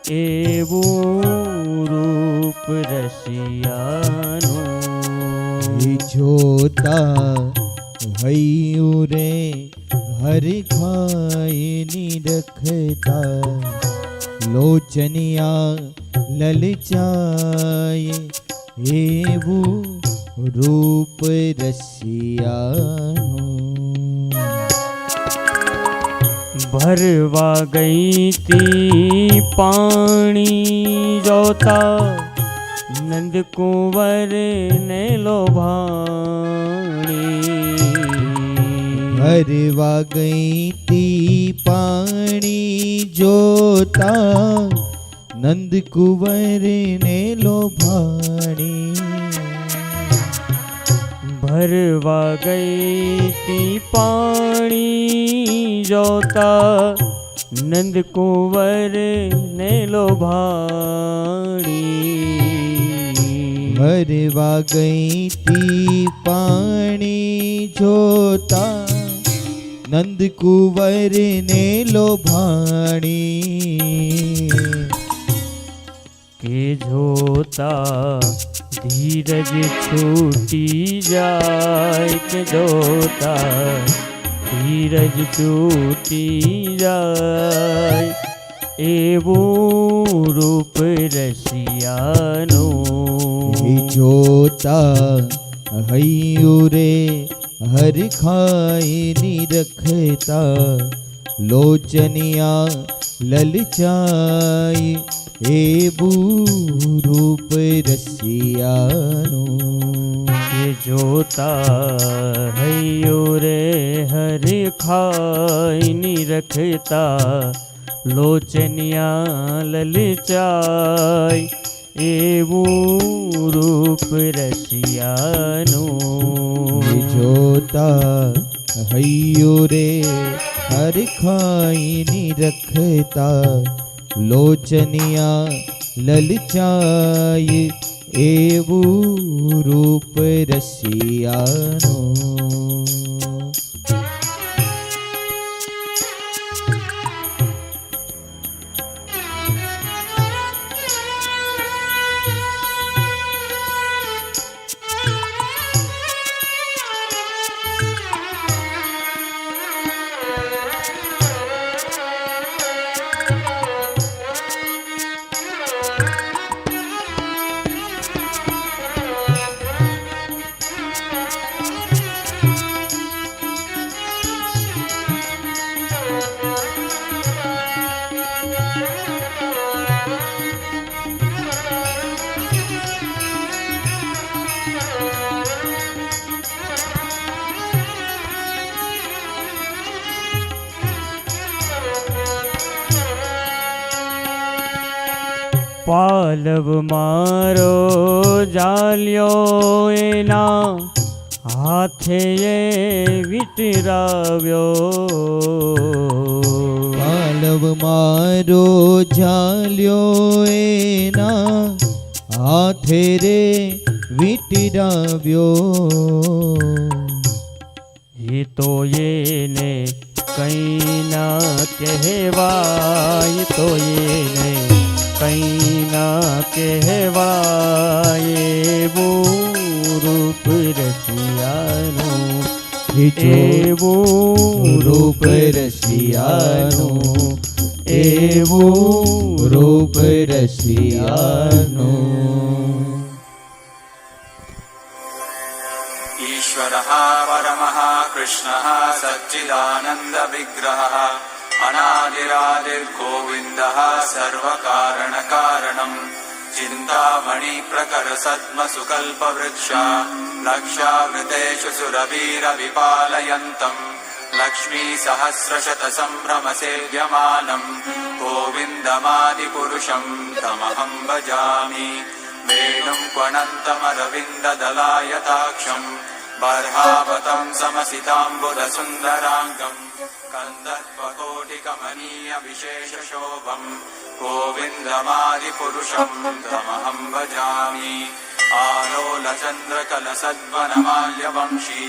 એવું રૂપ રસિયાનું જોતા હૈયું રે હરખાય નિરખતા લોચનિયા લલચાય એવું રૂપ રસિયાનું ભરવા ગઈ તી પાણી જોતા નંદકુંવર ને લોભાણી ભરવા ગઈ તી પાણી જોતા નંદકુંવર ને લોભાણી ભરવા ગઈ તી પાણી જોતા નંદકુંવર ને લોભાણી ભરવા ગઈ તી પાણી જોતા નંદકુંવર ને લોભાણી કે જોતા ધીરજ છૂટી જાય કે જોતા ધીરજ છૂટી જાય એવું રૂપ રસિયાનું જોતા હૈયું રે હરખાય નિરખતા લોચનિયા લલચાય એવું રૂપ રસિયાનું જોતા હૈયું રે હરખાય નિરખતા લોચનિયા લલચાય એવું રૂપ રસિયાનું જોતા હૈયું રે હરખાય નિરખતા લોચનિયા લલચાય એવું રૂપ રસિયાનું પાલવ મારો જાલ્યો એના હાથે એ વિટરાવ્યો પાલવ મારો ઝાલ્યો એના હાથે રે વિટરાવ્યો એ તો એને કઈ ના કહેવાય તો એને કઈ ના કહેવાય એવું રૂપ રસિયાનું એવું રૂપ રસિયાનું એવું રૂપ રસિયાનું ईश्वरः परमः कृष्णः सच्चिदानन्द विग्रहः अनादिरादिर्गोविन्दः सर्वकारणकारणम् चिन्तामणि प्रकर सद्मसुकल्पवृक्ष लक्षावृतेषु सुरवीरविपालयन्तम् लक्ष्मीसहस्रशतसम्भ्रमसेव्यमानम् गोविन्दमादिपुरुषम् तमहम् भजामि वेणुम् क्वणन्तमरविन्ददलायताक्षम् बर्हावतं समसिताम्बुदसुन्दराङ्गम् कन्दर्पकोटिकमनीयविशेषशोभम् गोविन्दमादिपुरुषम् तमहम् भजामि आलोलचन्द्रकलसद्वनमाल्यवंशी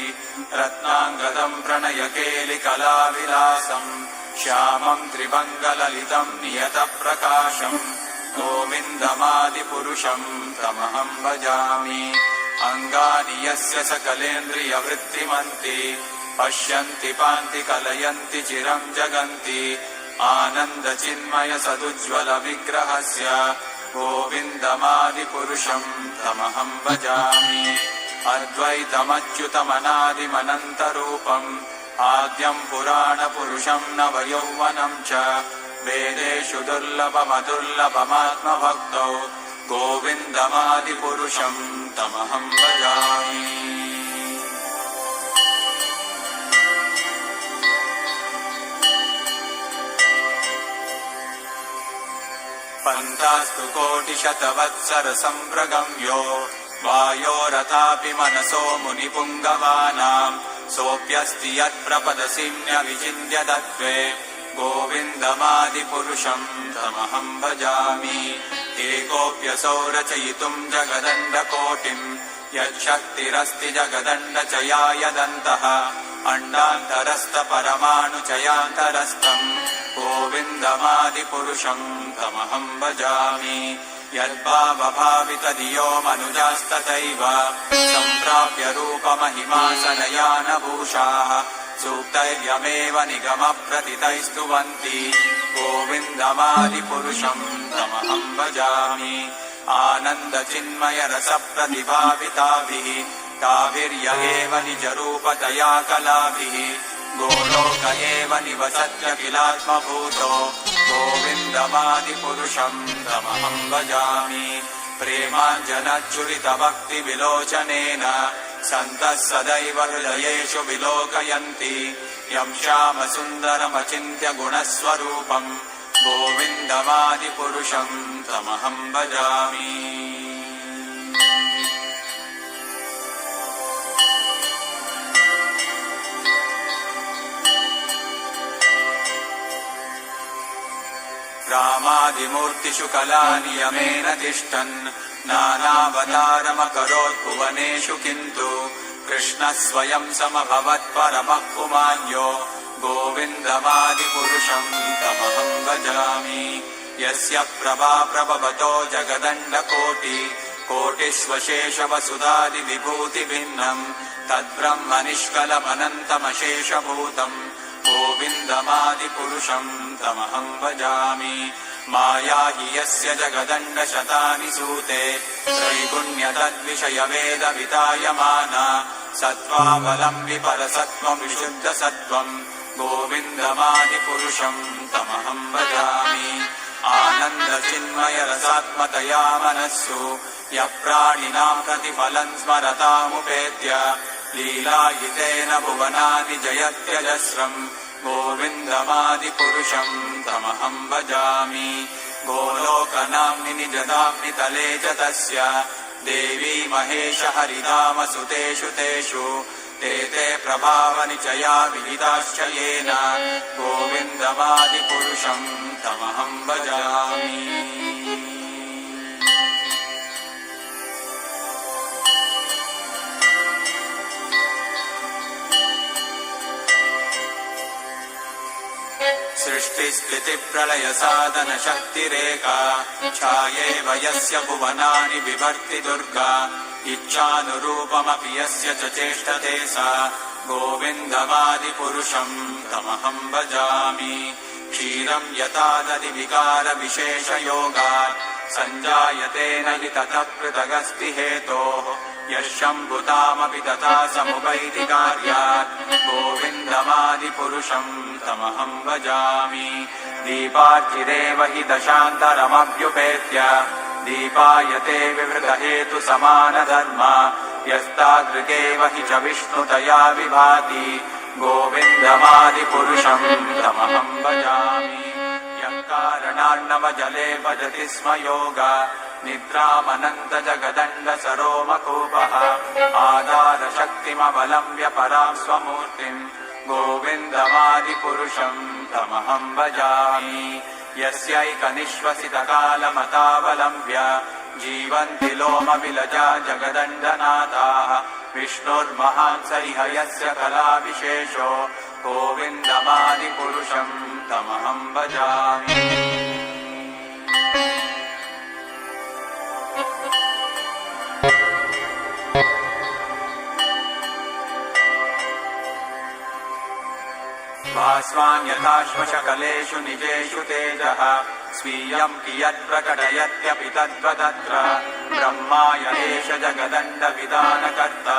रत्नाङ्गदम् प्रणयकेलिकलाविलासम् श्यामं त्रिभङ्गललितं नियतप्रकाशम् गोविन्दमादिपुरुषं तमहं भजामि अङ्गानि यस्य सकलेन्द्रियवृत्तिमन्ति पश्यन्ति पान्ति कलयन्ति चिरं जगन्ति आनन्दचिन्मयसदुज्ज्वलविग्रहस्य गोविन्दमादिपुरुषं तमहं भजामि अद्वैतमच्युतमनादिमनन्तरूपम् आद्यं पुराणपुरुषं नवयौवनं च वेदेषु दुर्लभमदुर्लभमात्मभक्तौ गोविन्दमादिपुरुषं तमहं भजामि पन्तास्तु कोटिशतवत्सरसम्प्रगम्यो वायोरथापि मनसो मुनिपुङ्गवानाम् सोऽप्यस्ति यत्प्रपदसिम्न्यविचिन्त्य तत्त्वे गोविन्दमादिपुरुषं तमहं भजामि एकोऽप्यसौ रचयितुं जगदण्डकोटिम् यच्छक्तिरस्ति जगदण्डचयायदन्तः अण्डान्तरस्थपरमाणुचयान्तरस्थम् गोविन्दमादिपुरुषं तमहं भजामि यद्भावभावितधियो मनुजास्तथैव सम्प्राप्य रूपमहिमासनयानभूषाः सूक्तैर्यमेव निगमप्रथितैस्तुवन्ति गोविन्दमादिपुरुषं तमहं भजामि आनन्दचिन्मयरसप्रतिभाविताभिः ताभिर्य एव निजरूपतया कलाभिः गोलोक एव निवसत्य किलात्मभूतो गोविन्दमादिपुरुषं तमहं भजामि प्रेमाञ्जनच्चुरितभक्तिविलोचनेन सन्तः सदैव हृदयेषु विलोकयन्ति यं श्यामसुन्दरमचिन्त्य गुणस्वरूपम् गोविन्दमादिपुरुषं तमहं भजामि रामादिमूर्तिषु कलानियमेन तिष्ठन् नानावतारमकरोत् भुवनेषु किन्तु कृष्णः स्वयं समभवत् परमः पुमान्यो गोविन्दमादिपुरुषं तमहं भजामि यस्य प्रभा प्रभवतो जगदण्डकोटि कोटिष्वशेषवसुधादिविभूतिभिन्नम् तद्ब्रह्म निष्कलमनन्तमशेषभूतम् गोविन्दमादिपुरुषं तमहं भजामि माया हि यस्य जगदण्डशतानि सूते त्रैगुण्यतद्विषयवेदवितायमाना सत्त्वावलम्बि परसत्त्वं विशुद्धसत्त्वं गोविन्दमादिपुरुषं तमहं भजामि आनन्दचिन्मयरसात्मतया मनस्सु यः प्राणिनां प्रतिफलं स्मरतामुपेत्य लीलायितेन भुवनानि जयत्यजस्रम् गोविन्दमादिपुरुषं तमहं भजामि गोलोकनाम्नि निजधाम्नि तले च तस्य देवी महेश हरिधामसुतेषु तेषु ते प्रभावनिचया विहिताश्च येन गोविन्दमादिपुरुषं तमहं भजामि सृष्टिस्थितिप्रलयसाधनशक्तिरेका छायेव यस्य भुवनानि बिभर्ति दुर्गा इच्छानुरूपमपि यस्य च चेष्टते सा गोविन्दमादिपुरुषं तमहं भजामि क्षीरं यथा दधिविकारविशेषयोगात् सञ्जायते न हि ततः पृथगस्ति हेतोः यः शम्भुतामपि तथा समुपैति कार्यात् गोविन्दमादिपुरुषं तमहं भजामि दीपार्चिदेव हि दशान्तरमभ्युपेत्य दीपायते विवृतहेतु समानधर्म यस्तादृगेव हि च विष्णुतया विभाति गोविन्दमादिपुरुषं तमहं भजामि यः कारणार्णवजले भजति स्म योगा निद्रामनन्तजगदण्डसरोमकूपः आधारशक्तिमवलम्ब्य परां स्वमूर्तिम् गोविन्दमादिपुरुषं तमहं भजामि यस्यैकनिश्वसितकालमतावलम्ब्य जीवन्ति लोमविलजा जगदण्डनाथाः विष्णुर्महान् स इह यस्य कलाविशेषो गोविन्दमादिपुरुषं तमहं भजामि। भास्वान् यथाश्वशकलेषु निजेषु तेजः स्वीयं कियत्प्रकटयत्यपि तद्वदत्र ब्रह्माय एष जगदण्डविधानकर्ता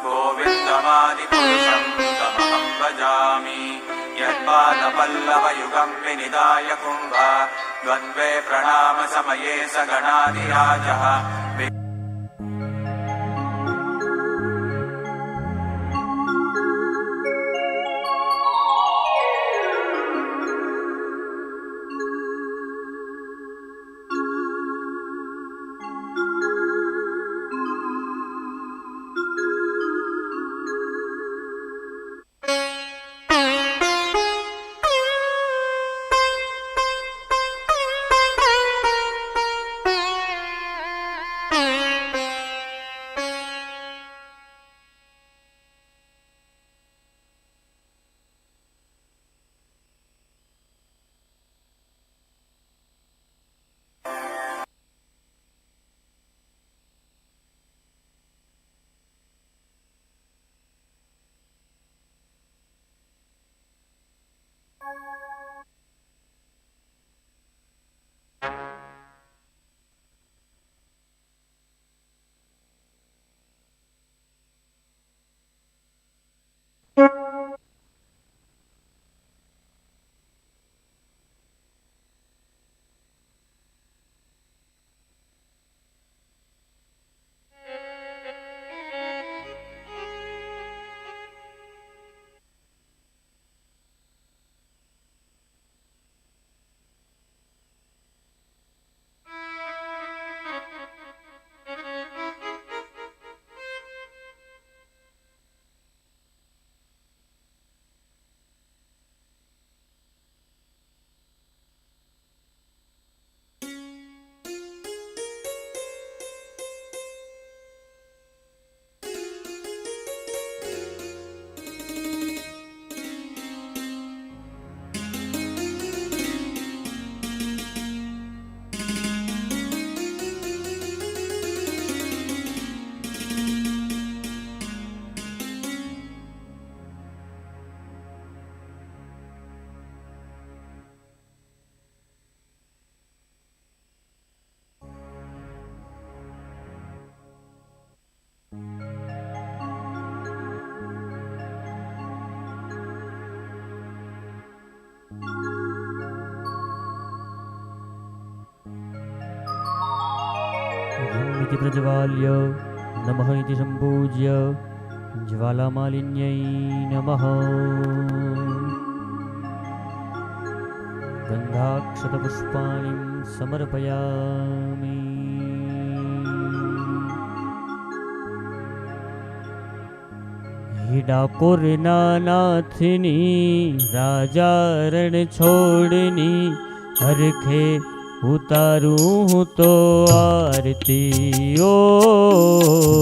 गोविन्दमादिपुरुषं तमहं भजामि। यत्पादपल्लवयुगं विनिधाय कुम्भ द्वन्द्वे प्रणामसमये स गणाधिराजः इति प्रज्वाल्य नमः इति सम्पूज्य ज्वालामालिन्यै नमः। गन्धाक्षतपुष्पाणिं समर्पयामि। हे डाकोરના નાથની રાજા રણ છોડની હરખે ઉતારું હું તો આરતી ઓ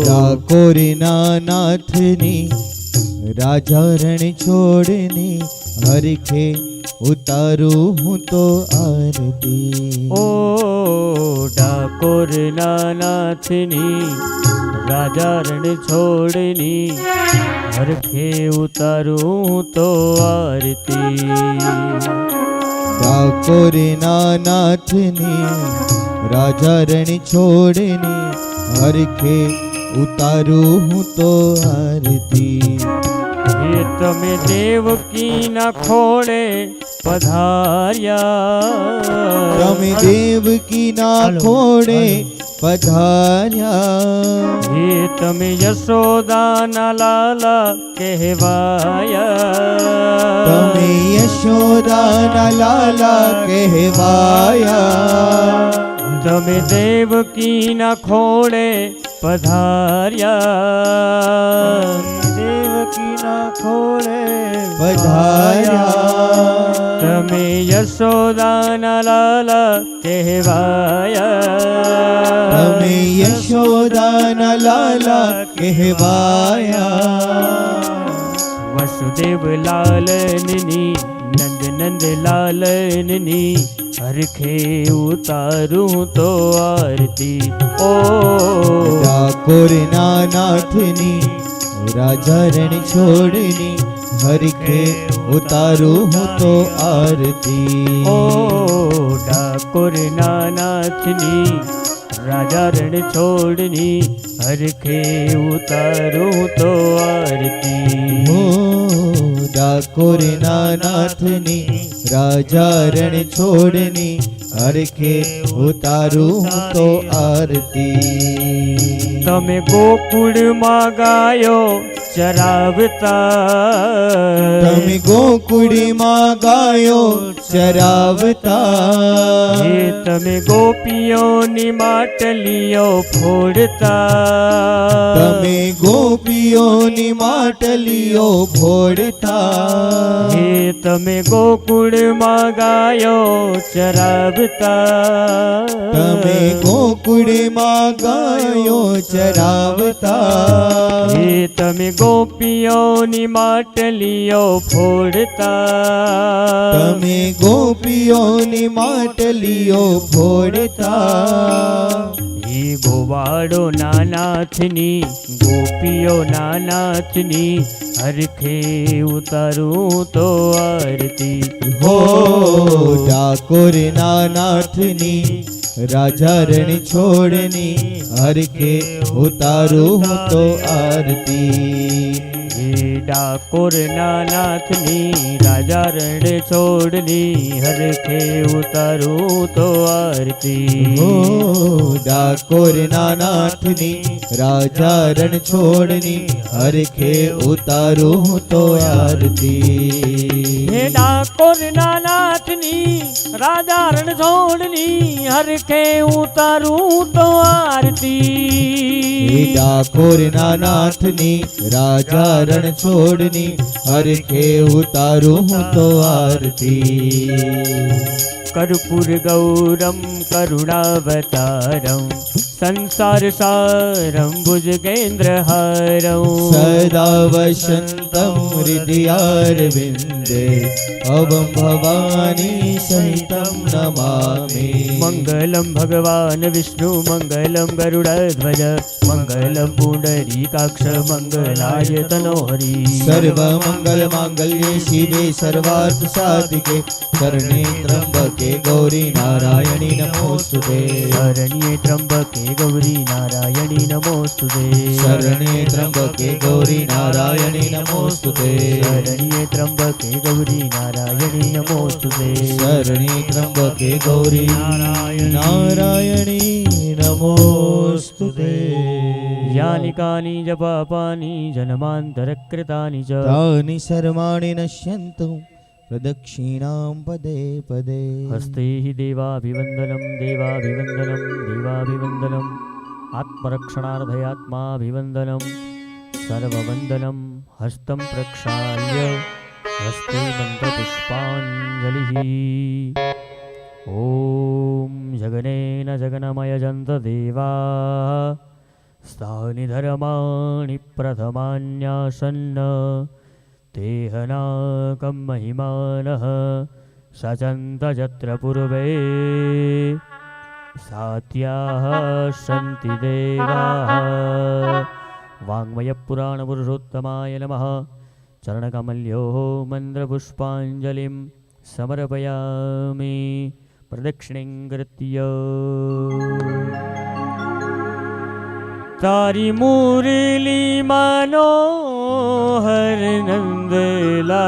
ડાકોરના નાથની રાજા રણ છોડની હરખે ઉતારું હું તો આરતી ઓ ડાકોરના નાથની રાજા રણ છોડની હરખે ઉતારું હું તો આરતી ડાકોરના નાથની રાજા રણ છોડની હરખે ઉતારું હું તો આરતી હે તમે દેવકીના ખોળે પધાર્યા તમે દેવકીના ખોળે પધાર્યા હે તમે યશોદાના લાલા કહેવાયા તમે યશોદાના લાલા કહેવાયા તમે દેવકીના ખોળે પધાર્યા દેવકીના ખોળે પધાર્યા તમે યશોદાના લાલા કહેવાયા તમે યશોદાના લાલા કહેવાયા વસુદેવ લાલનની નંદ નંદ લાલનની હરખે ઉતારું તો આરતી ઓ ડાકોરના નાથની રાજા રણ છોડની હરખે ઉતારું હું તો આરતી ઓ ડાકોરના નાથની રાજા રણ છોડની હરખે ઉતારું તો આરતી હો ડાકોરના નાથની રાજા રણ છોડની હરખે ઉતારું હું તો આરતી તમે ગોકુળમાં ગાયો ચરાવતા તમે ગોકુળમાં ગાયો ચરાવતા હે તમે ગોપીઓની માટલીઓ ફોડતા તમે ગોપીઓની માટલીઓ ફોડતા હે તમે ગોકુળમાં ગાયો ચરાવતા તમે ગોકુળમાં ગાયો ચરાવતા હે તમે ગોપીઓની માટલીઓ ફોડતા તમે ગોપીઓની માટલીઓ ફોડતા હે ગોવાડો નાનાથની ગોપીઓ નાનાથની હરખે ઉતારું તો આરતી હો ડાકોરના નાથની રાજા રણ છોડની હરખે ઉતારું હું તો આરતી હે ડાકોરના નાથની રાજા રણ છોડની હરખે ઉતારું તો આરતી હો ડાકોરના નાથની રાજા રણ છોડની હરખે ઉતારું હું તો આરતી હે ડાકોરના નાથની રાજા રણ છોડની હરખે ઉતારું તો આરતી ડાકોરના નાથની રાજા રણ છોડની હરખે ઉતારું હું તો આરતી કર્પૂર ગૌરમ કરુણાવતારમ સંસાર સારમ ભુજગેન્દ્રહારમ સદા વસંતમ હૃદયારવિંદે અવં ભવાની સહિતમ નમામિ મંગલમ ભગવાન વિષ્ણુ મંગલમ ગરુડધ્વજ મંગલમ પુંડરીકાક્ષ મંગલાય તનોહરિ સર્વમંગલ માંગલ્યે શિવે સર્વાર્થ સાધિકે શરણે ત્રંબકે ગૌરી નારાયણી નમોસ્તુતે શરણ્યે ત્રંબકે ગૌરી નારાયણી નમોસ્તુતે શરણે ત્રંબકે ગૌરી નારાયણી નમોસ્તુતે શરણ્યે ત્રંબકે ગૌરી નારાયણી નમોસ્તુતે શરણે ત્રંબકે ગૌરી નારાયણી નમોસ્તુતે યાની કાની જ પાપાની જન્માંતરકૃતાની ચ તાની સર્વાણિ નશ્યન્તુ પ્રદક્ષિણાં પદે પદે હસ્તે દેવાભિવંદનમ દેવાભિવંદનમ દેવાભિવંદનમ આત્મરક્ષણાર્થયાત્માભિવંદનમ સર્વવંદનમ હસ્તમ પ્રક્ષાલ્ય હસ્તે મંત્રપુષ્પાંજલિ ઓમ જગનેન જગનમયજંત દેવા સ્થાનિ ધર્માણિ પ્રથમાન્યાસન્ન તેહનાકં મહિમાનઃ સચંત જત્ર પૂર્વે સાત્યાઃ સન્તિ દેવાઃ વાङ्मयः પુરાણપુરુષોત્તમાય નમઃ ચરણકમલ્યોः મંત્રપુષ્પાંજલિં સમર્પયામિ પ્રદક્ષિણેં કૃત્ય તારી મુરલી મનોહર નંદલાલા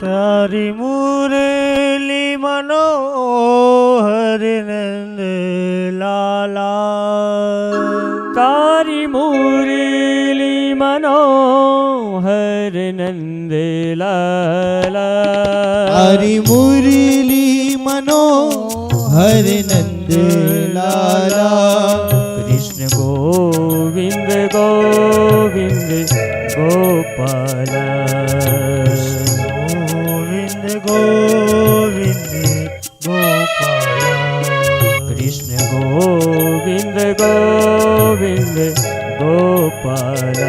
તારી મુરલી મનોહર નંદલાલા તારી મુરલી મનોહર નંદલાલા હરી મુરલી મનોહર નંદલાલા કૃષ્ણ ગોવિંદ ગોવિંદ ગોપાલ ગોવિંદ ગોવિંદ ગોપાલ કૃષ્ણ ગોવિંદ ગોવિંદ ગોપાલ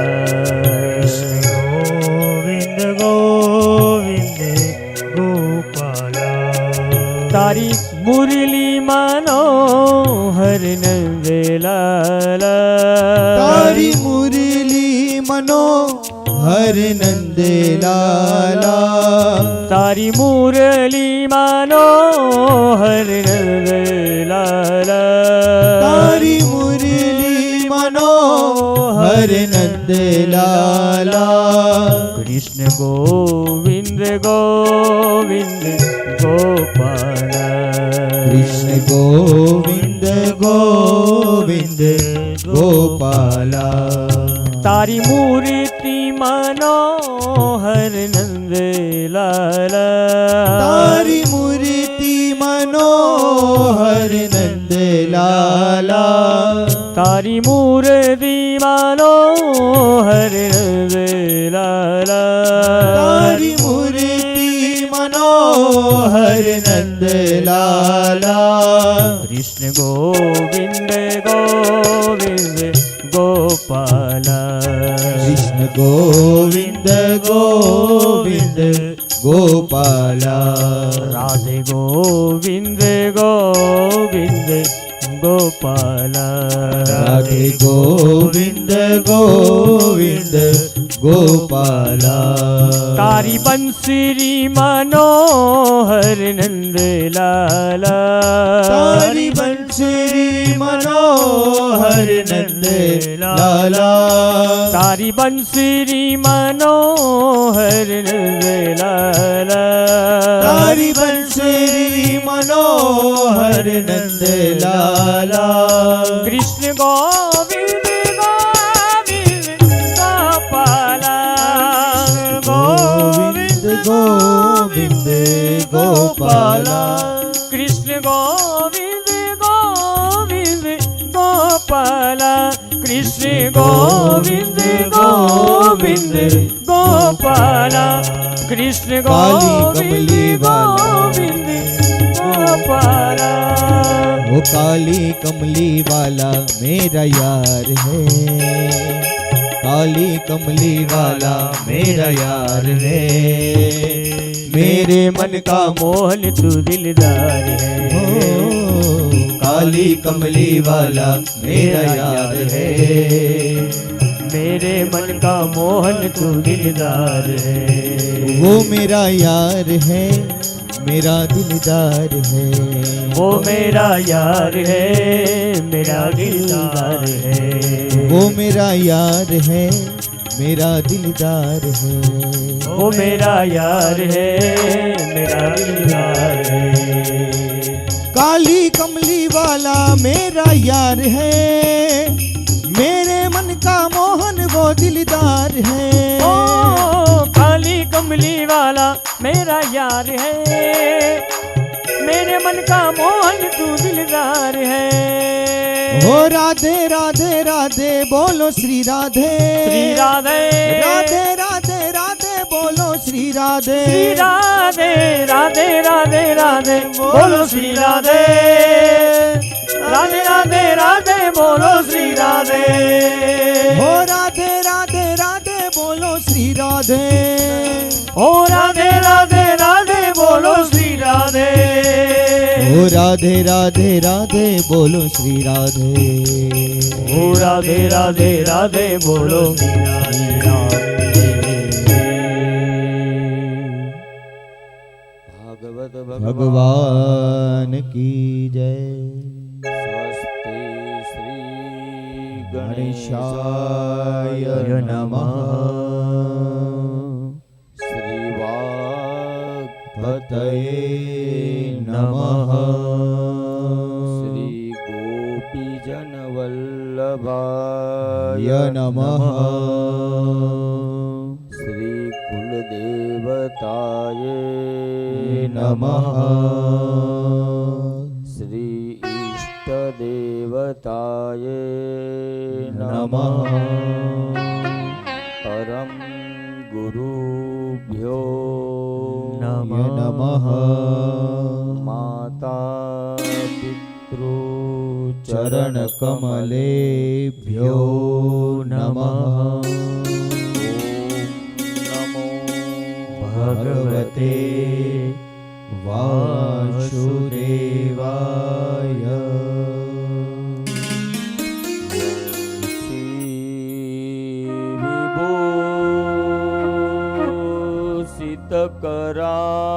તારી મુરલી મનોહર નંદલાલા તારી મુરલી મનોહર નંદલાલા તારી મુરલી મનોહર નંદલાલા તારી મુરલી મનોહર નંદલાલા કૃષ્ણ ગોવિંદ ગોવિંદ ગોપાલા કૃષ્ણ ગોવિંદ ગોવિંદ ગોપાલા તારી મૂર્તિ મનોહર નંદલાલા તારી મૂર્તિ મનોહર નંદલાલા તારી મૂર્તિ મનોહર નંદલાલા તારી મૂર્તિ મનોહર નંદલાલા કૃષ્ણ ગોવિંદ ગોવિંદ ગોપાલા કૃષ્ણ ગોવિંદ ગોવિંદ ગોપાલા રાધે ગોવિંદ ગોવિંદ ગોપાલા રાધે ગોવિંદ ગોવિંદ ગોપાલા તારી બંસરી મનોહર નંદલાલા તારી બંસરી મનોહર નંદલાલા તારી બંસરી મનોહર નંદલાલા તારી બંસરી મનોહર નંદલાલા કૃષ્ણ ગોવિંદ ગોવિંદ ગોપાલા ગોવિંદ ગોવિંદ ગોપાલા કૃષ્ણ ગોવિંદ ગોવિંદ ગોપાલા કૃષ્ણ ગોવિંદ ગોવિંદ ગોપાલા કૃષ્ણ ગોવિંદ ગોવિંદ ગોપાલા वो काली कमली वाला मेरा यार है काली कमली वाला मेरा यार है मेरे मन का मोहन तू दिलदार है काली कमली वाला मेरा यार है मेरे मन का मोहन तू दिलदार है वो मेरा यार है मेरा दिलदार है वो मेरा यार है मेरा दिलदार है वो मेरा यार है मेरा दिलदार है वो मेरा यार है मेरा दिलदार है काली कमली वाला मेरा यार है मेरे मन का मोहन वो दिलदार है ओ काली कमली वाला मेरा यार है मेरे मन का मोहन तू दिलदार है हो राधे राधे राधे बोलो श्री राधे श्री राधे राधे राधे राधे बोलो श्री राधे श्री राधे राधे राधे राधे बोलो श्री राधे राधे राधे राधे बोलो श्री राधे हो राधे राधे राधे बोलो श्री राधे ओ राधे राधे राधे बोलो श्री राधे हो राधे राधे राधे बोलो श्री राधे ओ राधे राधे राधे बोलो श्री राधे भागवत भगवान की जय स्वस्ति श्री गणेशाय गणेशाय नमः श्री पतये नमः श्री गोपीजन वल्लभाय य नमः श्री कुलदेवताय नमः श्री इष्टदेवताय नमः परम गुरुभ्यो य नमः माता पितृ चरण कमलेभ्यो नमः नमो भगवते વાસુદેવાય. વિભૂષિત કરાન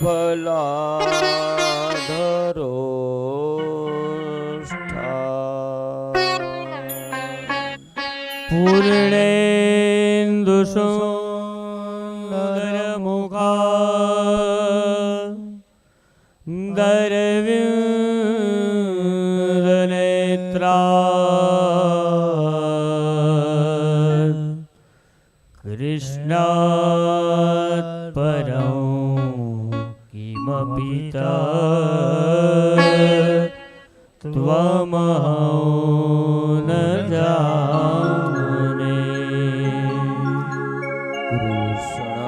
ફલાધરો પૂર્ણેન્દુ સુંદર મુખા દરવ્યુદ નેત્રા કૃષ્ણાત પરમ કિમપિતા ત્વમહં ન જાને. કૃષ્ણ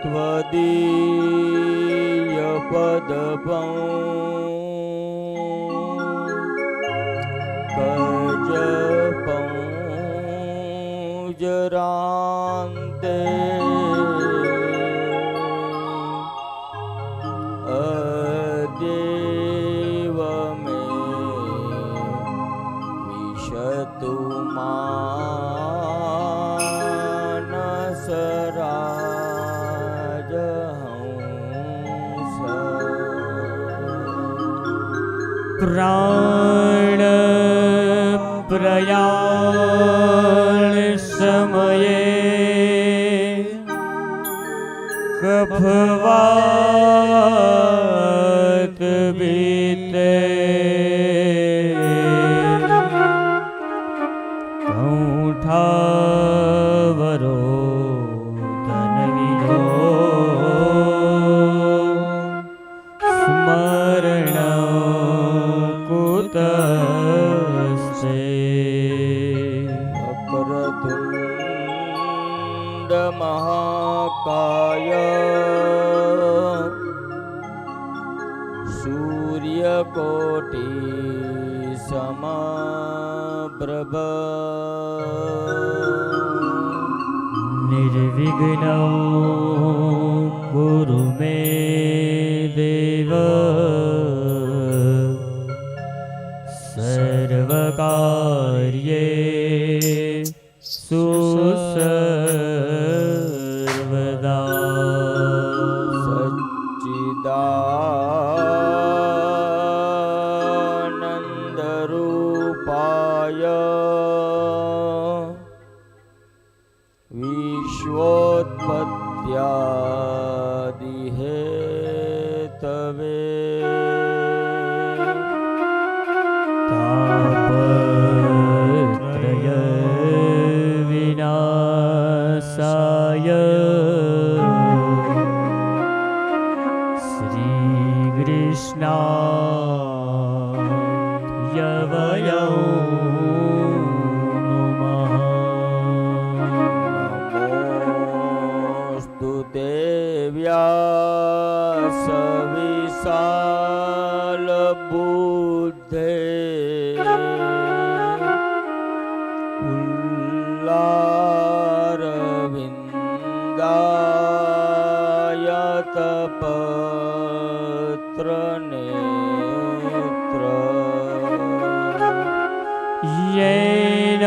ત્વદીય પદપં કજપં જરાંતે અદેવ મે વિશતુ માનસ રાજહંસ. પ્રાણ પ્રયાણ સમયે કફવાત બીતે કૌઠાવરો ધનવિદો સ્મરણ કુતસ્તે. વક્રતુંડ મહાકાય સૂર્યકોટિ સમપ્રભ નિર્વિઘ્ન કુરુ મે દેવ સર્વકાર્યે સુસર્વદા. સચ્ચિદાનંદ રૂપાય વિશ્વોત્પત્યાદિ હેતવે તાપત્રય વિનાશાય શ્રી કૃષ્ણાય વયં નમઃ. નમોસ્તુ તે વ્યાસ વિશાલ બુદ્ધે ઉલ્લારવિંદાયત પત્ર નેત્ર યેન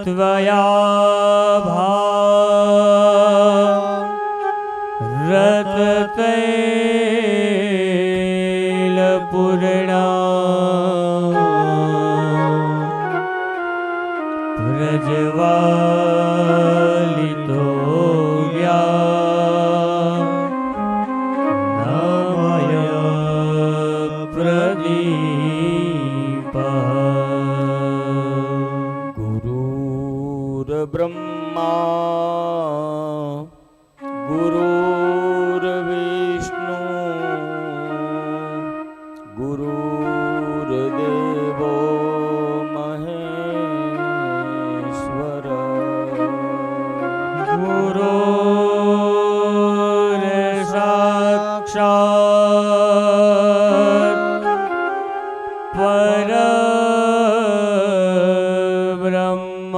ત્વયા ભારતતે પ્રજ્વાલિતો નમય પ્રદીપ. ગુરુર્બ્રહ્મા ગુરુર્વિષ્ણુ પર બ્રહ્મ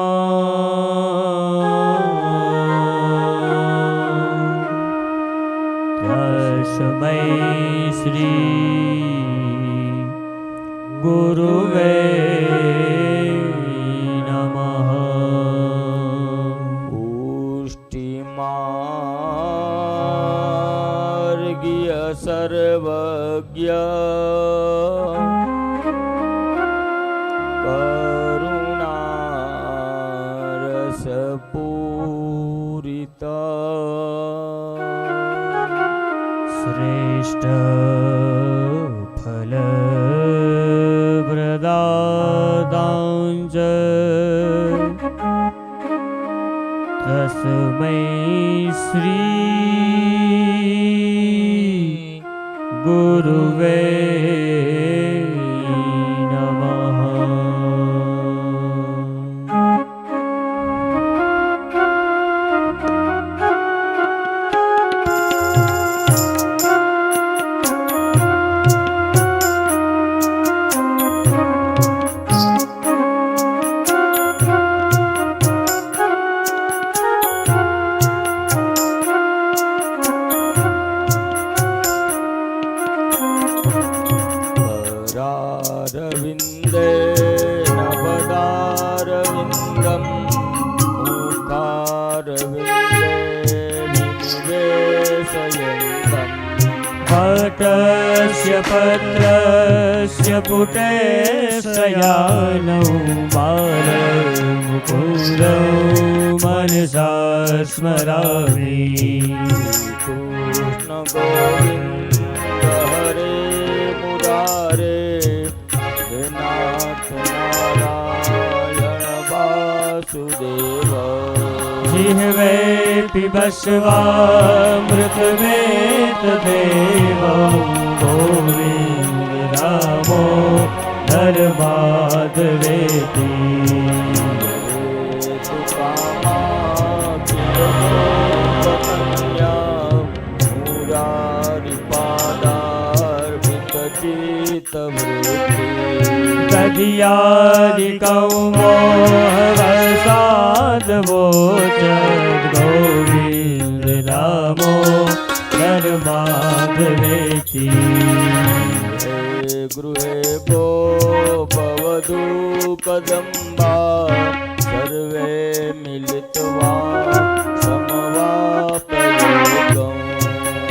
તસ્મૈ શ્રી ગુરુવે નમઃ. પુષ્ટિમાર્ગીય સર્વજ્ઞ કરુણારસપૂરિત શ્રેષ્ઠ ફલપ્રદાતાંચ તસ્મૈ શ્રી ગુરુવે નમઃ. રવિંદે નવદારવિંદમ મુખારવિંદે નિવેશયંતમ પટસ્ય પત્રસ્ય પુટે શયાનૌ બાલમુકુંદૌ મનસા સ્મરામિ. કૃષ્ણ ગોવિંદ હરે મુરારે હે નાથ નારાયણ વાસુદેવ. जिह्वे पिबस्वामृतमेत देवं गोविन्द रामो धर्माद्वेति. तदियादिकौ मोहवसादवोचद् गोविन्द रामो धर्माद्वेति. गृहे गोपवधू कदम्बा सर्वे मिलित्वा समवापयोगम्.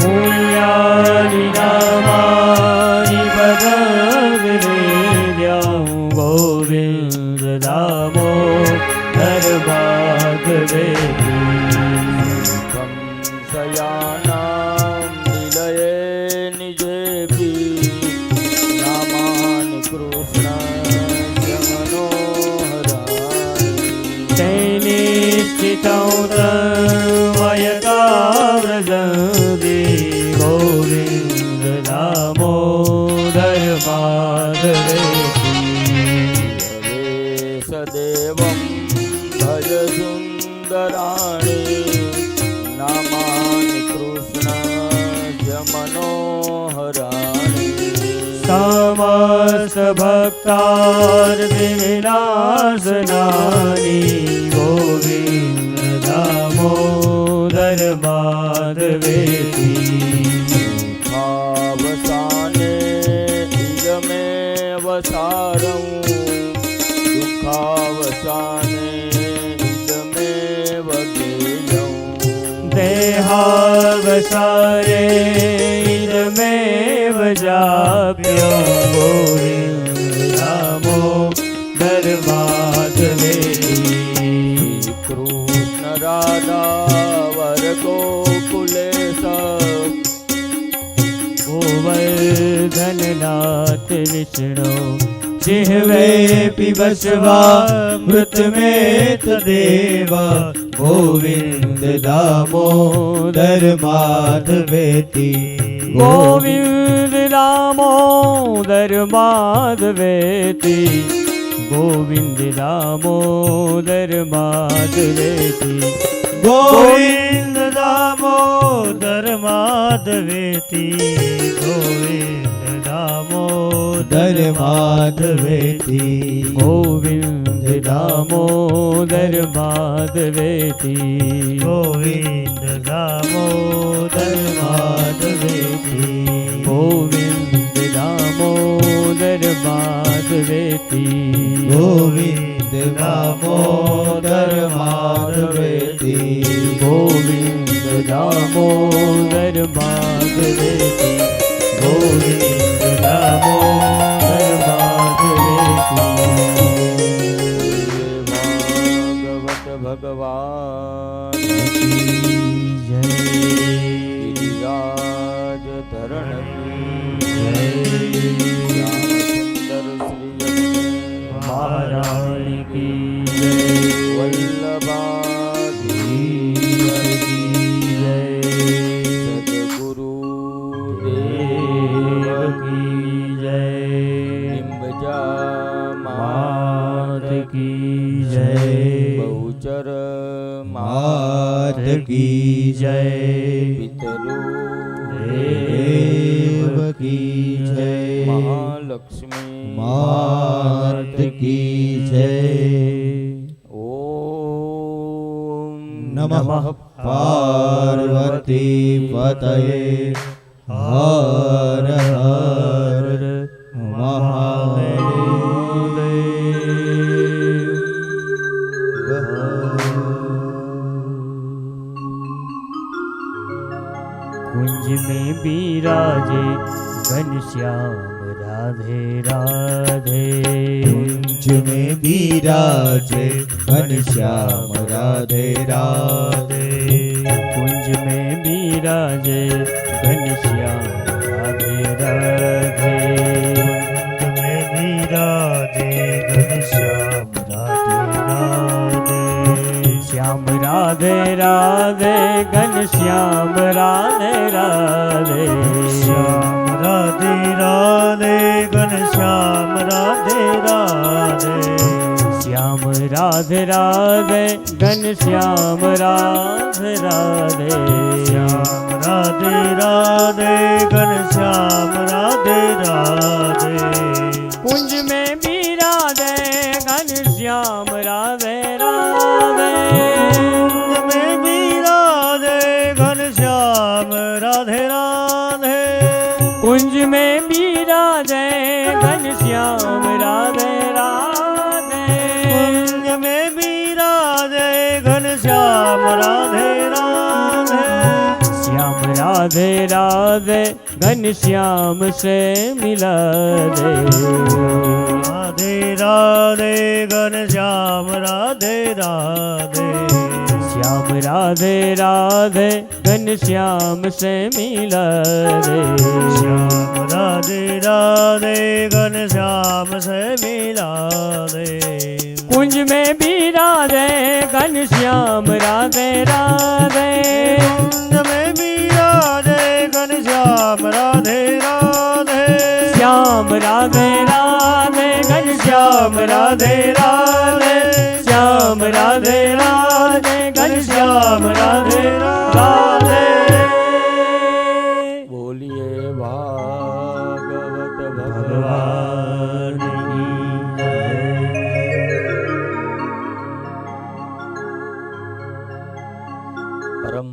पुण्यानि नामानि भगवद्वेद्यं गोविन्द रामो धर्माद्वेति. शयानां निलये निजेऽपि नामानि कृष्णस्य मनोहराणि. तेने स्थितौ तन्मयता व्रजन्ति गोविन्द रामो धर्माद्वेति. सदेवं भज सुन्दराणि नामानि कृष्णस्य मनोहराणि. समस्तभक्तार्तिविनाशनानि गोविन्द रामो धर्माद्वेति. दुःखावसाने इदमेव सारं दुःखावसाने इदमेव गेयम्. देहावसाने इदमेव जाप्यं गोविन्द रामो धर्माद्वेति. कृष्ण राधा वर गोकुलेश गोवर्धननाथ विष्णु जिह्वे पिबस्वामृतमेत देव गोविन्द दामोदर माधवेति. गोविन्द दामोदर माधवेति. गोविन्द दामोदर माधवेति. ગોવિંદ દામોદર માધવેતી ગોવિંદ દામોદર માધવેતી ગોવિંદ દામોદર માધવેતી ગોવિંદ દામોદર માધવેતી ગોવિંદ દામોદર માધવેતી ગોવિંદ દામોદર માધવેતી ગોવિંદ દામોદર માધવેતી ગોવિંદ દામોદર ભાગવત ભગવાન કી જય ગિરિરાજ ધરણ કી જય રામચંદ્ર શ્રી મહારાજ કી જય વલ્લભાધીશ કી જય સદગુરુ દેવ કી જય નિમ્બજા માત કી જય બહુચર માત કી જય પિતરુ દેવ કી જય મહાલક્ષ્મી માત કી જય ઓમ નમઃ પાર્વતી પતયે હર હર कुंज में बिराजे घनश्याम राधे राधे कुंज में बिराजे घनश्याम राधे राधे कुंज में बिराजे घनश्याम राधे राधे कुंज में बिराजे घनश्याम राधे राधे श्याम राधे राधे घनश्याम राधे राधे श्याम राधे राधे घनश्याम राधे राधे श्याम राधे राधे घनश्याम राधे राधे श्याम राधे राधे घनश्याम राधे राधे कुंज में बिराजे घनश्याम राधे राधे कुंज में बिराजे घनश्याम राधे राधे कुंज में बिराजे घनश्याम राधे राधे कुंज में बिराजे घनश्याम राधे राधे श्याम राधे राधे घनश्याम से मिला दे राधे राधे घनश्याम राधे राधे श्याम राधे राधे घनश्याम से मिला दे श्याम राधे राधे घनश्याम से मिला दे कुंज में बिराजे घनश्याम राधे राधे कुंज में बिराजे घनश्याम राधे राधे श्याम राधे राधे घनश्याम राधे राधे श्याम राधे राधे घनश्याम राधे राधे बोलिए भागवत भगवान की जय। परम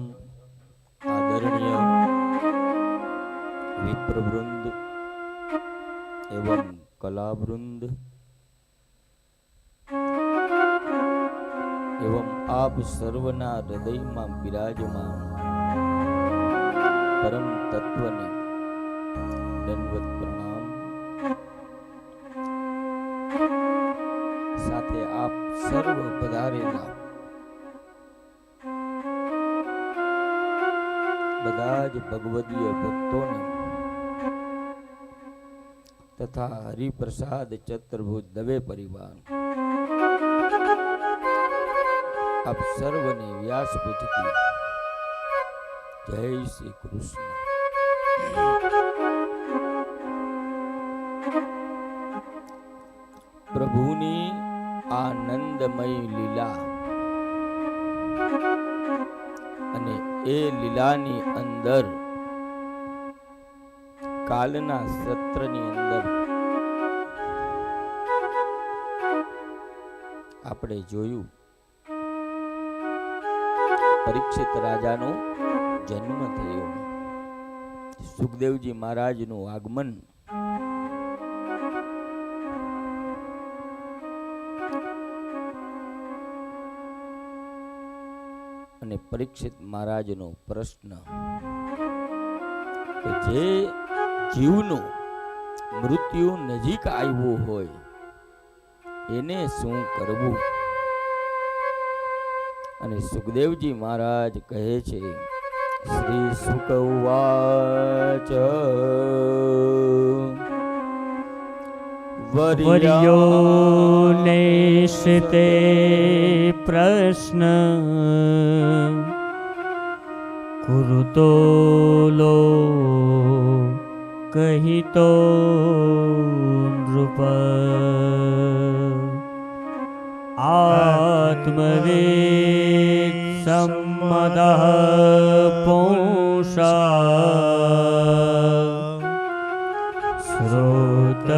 आदरणीय विप्रवृंद एवं कलावृंद एवं आप सर्वना हृदयમાં બિરાજમાન પરમ તત્વને દંડવત પ્રણામ સાથે આપ સર્વ પધારેલા બધા જ ભગવદીય ભક્તોને તથા હરિપ્રસાદ ચતુર્ભુજ દવે પરિવાર આપ સર્વને વ્યાસપીઠથી જય શ્રી કૃષ્ણ। પ્રભુની આનંદમય લીલા અને એ લીલાની અંદર કાલના સત્રની અંદર આપણે જોયું પરીક્ષિત રાજાનો જન્મ થયો, સુખદેવજી મહારાજનું આગમન, અને પરીક્ષિત મહારાજનો પ્રશ્ન કે જે જીવનું મૃત્યુ નજીક આવ્યું હોય એને શું કરવું? અને સુખદેવજી મહારાજ કહે છે, શ્રી શુક ઉવાચ વર્યો નેશતે પ્રશ્ન કુરુતો લો કહિતો નૃપ આત્મવેદ સંમદ પુંસા શ્રોતવ્યાદિષુ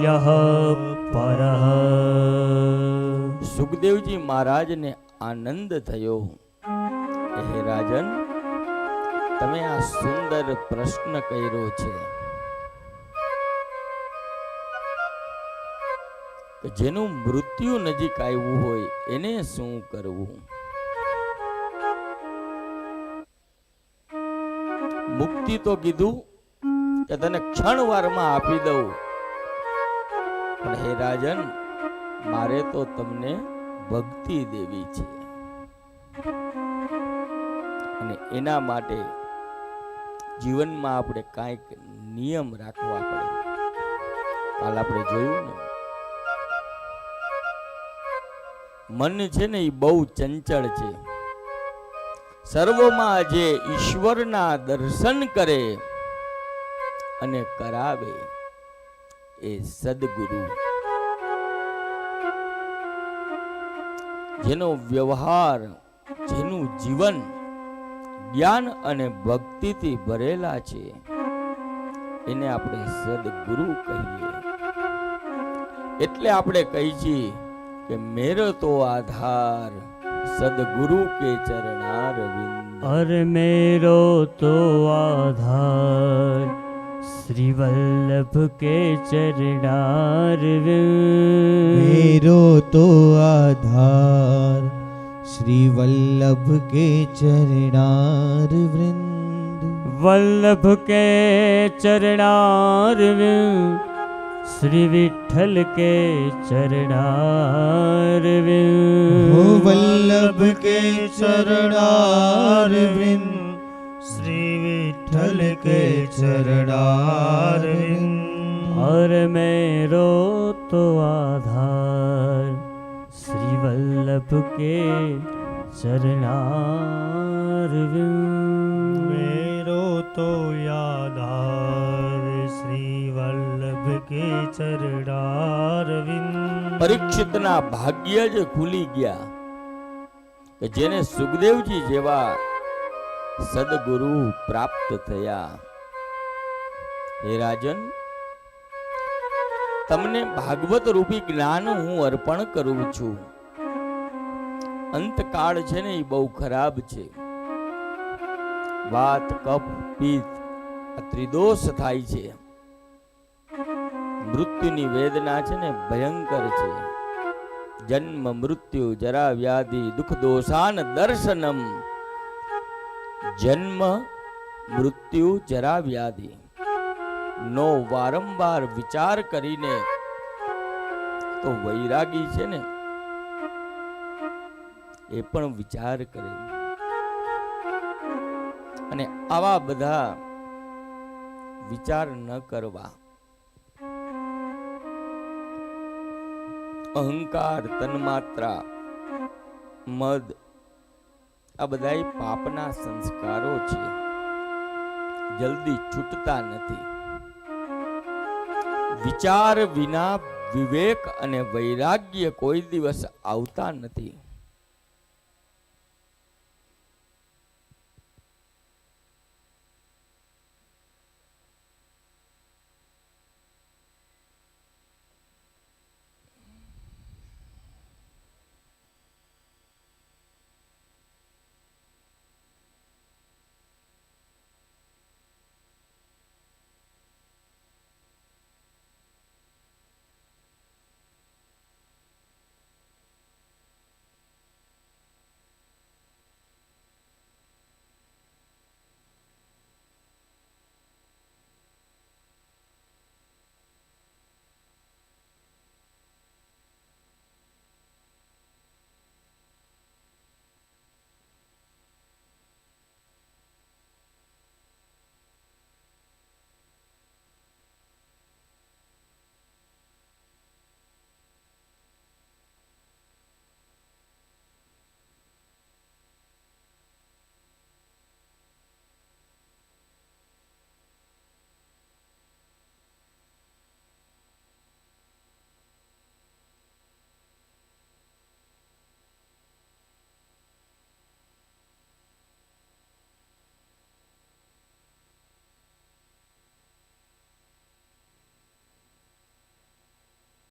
યઃ પરઃ. સુખદેવજી મહારાજને આનંદ થયો. હે રાજન, તમે આ સુંદર પ્રશ્ન કર્યો છે કે જેનું મૃત્યુ નજીક આવ્યું હોય એને શું કરવું? મુક્તિ તો કીધું કે તને ક્ષણવારમાં આપી દઉં, પણ હે રાજન, મારે તો તમને ભક્તિ દેવી છે અને એના માટે જીવનમાં આપણે કાંઈક નિયમ રાખવા પડે. કાલ આપણે જોયું ને, મન છે ને એ બહુ ચંચળ છે. સર્વમાં જે ઈશ્વરના દર્શન કરે અને કરાવે એ સદગુરુ, જેનો વ્યવહાર, જેનું જીવન જ્ઞાન અને ભક્તિથી ભરેલા છે એને આપણે સદગુરુ કહીએ. એટલે આપણે કહી છીએ કે મેરો તો આધાર સદગુરુ કે ચરણારવિંદ. અરે મેરો તો આધાર શ્રી વલ્લભ કે ચરણારવિંદ. મેરો તો આધાર શ્રી વલ્લભ કે ચરણારવિંદ. વલ્લભ કે ચરણારવિંદ શ્રી વિઠ્ઠલ કે ચરણારવિંદ. વલ્લભ કે ચરણારવિંદ શ્રી વિઠ્ઠલ કે ચરણારવિંદ. और मेरो तो आधार श्री वल्लभ के चरणारविंद. मेरो तो आधार श्री वल्लभ के चरणारविंद. પરીક્ષિતના ભાગ્ય જ ખુલી ગયા કે જેને સુખદેવજી જેવા સદગુરુ પ્રાપ્ત થયા. હે રાજન, તમને ભાગવત રૂપી જ્ઞાન હું અર્પણ કરું છું. અંતકાળ છે ને એ બહુ ખરાબ છે. વાત, કફ, પિત્ત આ ત્રિદોષ થાય છે. મૃત્યુની વેદના છે ને ભયંકર છે. જન્મ મૃત્યુ જરા વ્યાધિ દુઃખ દોષાન દર્શનમ. જન્મ મૃત્યુ જરા વ્યાધિ નો વારંવાર વિચાર કરીને તો વૈરાગી છે ને એ પણ વિચાર કરે. અને આવા બધા વિચાર ન કરવા. અહંકાર, તન્માત્રા, મદ આ બધા પાપના સંસ્કારો છે, જલ્દી છૂટતા નથી. વિચાર વિના વિવેક અને વૈરાગ્ય કોઈ દિવસ આવતા નથી.